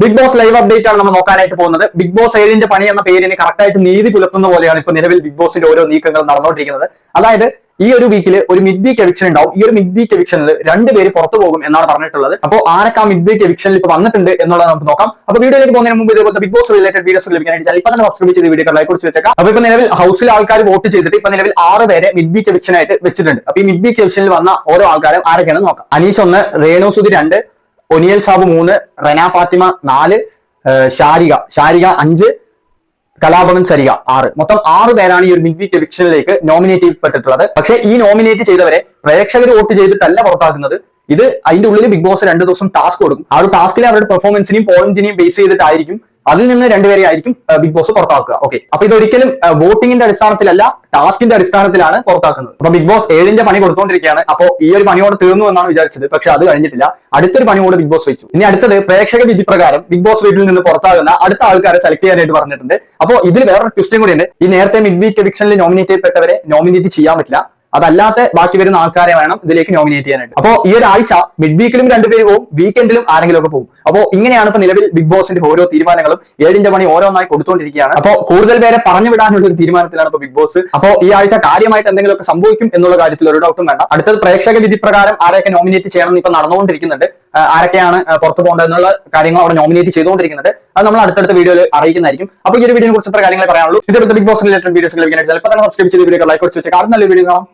Big boss live update ആണ് നമ്മൾ നോക്കാനായിട്ട് പോകുന്നത്. ബിഗ് ബോസ് 7ന്റെ പണി എന്ന പേരിന് കറക്റ്റായിട്ട് നീതി പുലർത്തുന്ന പോലെയാണ് ഇപ്പൊ നിലവിൽ ബിഗ് ബോസിന്റെ ഓരോ നീക്കങ്ങൾ നടന്നുകൊണ്ടിരിക്കുന്നത്. അതായത് ഈ ഒരു വീക്കിൽ ഒരു മിഡ് വീക്ക് എവിക്ഷൻ ഉണ്ടാവും. ഈ ഒരു മിഡ് വീക്ക് എവിക്ഷനിൽ രണ്ടുപേര് പുറത്തു പോകും എന്നാണ് പറഞ്ഞിട്ടുള്ളത്. അപ്പോൾ ആരൊക്കെ ആ മിഡ് വീക്ക് എവിക്ഷനിൽ ഇപ്പൊ വന്നിട്ടുണ്ട് എന്നുള്ളത് നമുക്ക് നോക്കാം. അപ്പൊ വീഡിയോയിലേക്ക് പോകുന്നതിന് മുമ്പ് ഇതുപോലത്തെ ബിഗ് ബോസ് റിലേറ്റഡ് വീഡിയോസ് ലഭിക്കാനായിട്ട് ഇപ്പൊ തന്നെ സബ്സ്ക്രൈബ് ചെയ്ത് വീഡിയോ ലൈക്ക് കൊടുത്ത് വെച്ചേക്കാം. അപ്പൊ ഇപ്പൊ നിലവിൽ ഹൗസിൽ ആൾക്കാർ വോട്ട് ചെയ്തിട്ട് ഇപ്പൊ നിലവിൽ 6 പേരെ മിഡ് വീക്ക് എവിക്ഷൻ ആയിട്ട് വെച്ചിട്ടുണ്ട്. അപ്പൊ ഈ മിഡ് വീക്ക് എവിക്ഷനിൽ വന്ന ഓരോ ആൾക്കാരും ആരൊക്കെയാണ് നോക്കാം. അനീഷ് 1, രേണു സുധി 2, ഒനിയൽ സാബു 3, റെന ഫാത്തിമ 4, ഷാരിക 5, കലാഭവൻ സരിക 6. മൊത്തം 6 പേരാണ് ഈ ഒരു മിഡ് വീക്ക് എവിക്ഷനിലേക്ക് നോമിനേറ്റ് ചെയ്യപ്പെട്ടിട്ടുള്ളത്. പക്ഷേ ഈ നോമിനേറ്റ് ചെയ്തവരെ പ്രേക്ഷകർ വോട്ട് ചെയ്തിട്ടല്ല പുറത്താക്കുന്നത്. ഇത് അതിന്റെ ഉള്ളിൽ ബിഗ് ബോസ് 2 ദിവസം ടാസ്ക് കൊടുക്കും. ആ ഒരു ടാസ്കിൽ അവരുടെ പെർഫോമൻസിനെയും പോയിന്റിനെയും ബേസ് ചെയ്തിട്ടായിരിക്കും അതിൽ നിന്ന് 2 പേരെ ആയിരിക്കും ബിഗ് ബോസ് പുറത്താക്കുക. ഓക്കെ, അപ്പൊ ഇതൊരിക്കലും വോട്ടിംഗിന്റെ അടിസ്ഥാനത്തിലല്ല, ടാസ്കിന്റെ അടിസ്ഥാനത്തിലാണ് പുറത്താക്കുന്നത്. അപ്പൊ ബിഗ് ബോസ് 7ന്റെ പണി കൊടുത്തുകൊണ്ടിരിക്കുകയാണ്. അപ്പോ ഈ ഒരു പണിയോട് തീർന്നു എന്നാണ് വിചാരിച്ചത്. പക്ഷെ അത് കഴിഞ്ഞിട്ടില്ല, അടുത്തൊരു പണിയോട് ബിഗ് ബോസ് വെച്ചു. ഇനി അടുത്തത് പ്രേക്ഷക വിധി പ്രകാരം ബിഗ് ബോസ് വീട്ടിൽ നിന്ന് പുറത്താകുന്ന അടുത്ത ആൾക്കാരെ സെലക്ട് ചെയ്യാനായിട്ട് പറഞ്ഞിട്ടുണ്ട്. അപ്പോൾ ഇതിൽ വേറൊരു ട്വിസ്റ്റും കൂടി ഉണ്ട്. ഈ നേരത്തെ മിഡ് വീക്ക് എവിക്ഷനിൽ നോമിനേറ്റ് ചെയ്യപ്പെട്ടവരെ നോമിനേറ്റ് ചെയ്യാൻ പറ്റില്ല. അതല്ലാത്ത ബാക്കി വരുന്ന ആൾക്കാരെ വേണം ഇതിലേക്ക് നോമിനേറ്റ് ചെയ്യാനായിട്ട്. അപ്പോൾ ഈ ഒരു ആഴ്ച മിഡ് വീക്കിലും 2 പേര് പോകും, വീക്കെൻഡിലും ആരെങ്കിലും ഒക്കെ പോകും. അപ്പോൾ ഇങ്ങനെയാണ് ഇപ്പൊ നിലവിൽ ബിഗ് ബോസിന്റെ ഓരോ തീരുമാനങ്ങളും 7ന്റെ പണി ഓരോന്നായി കൊടുത്തുകൊണ്ടിരിക്കുകയാണ്. അപ്പോൾ കൂടുതൽ പേരെ പറഞ്ഞു വിടാനുള്ള ഒരു തീരുമാനത്തിലാണ് ഇപ്പൊ ബിഗ് ബോസ്. അപ്പോൾ ഈ ആഴ്ച കാര്യമായിട്ട് എന്തെങ്കിലുമൊക്കെ സംഭവിക്കും എന്നുള്ള കാര്യത്തിൽ ഒരു ഡൗട്ടും വേണ്ട. അടുത്തത് പ്രേക്ഷക വിധി പ്രകാരം ആരെയൊക്കെ നോമിനേറ്റ് ചെയ്യണം എന്ന് ഇപ്പൊ നടന്നുകൊണ്ടിരിക്കുന്നുണ്ട്. ആരൊക്കെയാണ് പുറത്തു പോകേണ്ടത് എന്നുള്ള കാര്യങ്ങൾ അവിടെ നോമിനേറ്റ് ചെയ്തുകൊണ്ടിരിക്കുന്നുണ്ട്. അത് നമ്മൾ അടുത്തടുത്ത വീഡിയോയിൽ അറിയിക്കുന്നതായിരിക്കും. അപ്പോൾ ഈ ഒരു വീഡിയോയെ കുറിച്ച് ഇത്ര കാര്യങ്ങളെ പറയാനുള്ളൂ. ഇതേപോലത്തെ ബിഗ് ബോസ് റിലേറ്റഡ് വീഡിയോസ് ലഭിക്കാനായിട്ട് ചിലപ്പോൾ തന്നെ സബ്സ്ക്രൈബ് ചെയ്ത് വീഡിയോ ലൈക്ക് കൊടുത്ത് വെച്ചാൽ നല്ല വീഡിയോ കാണാം.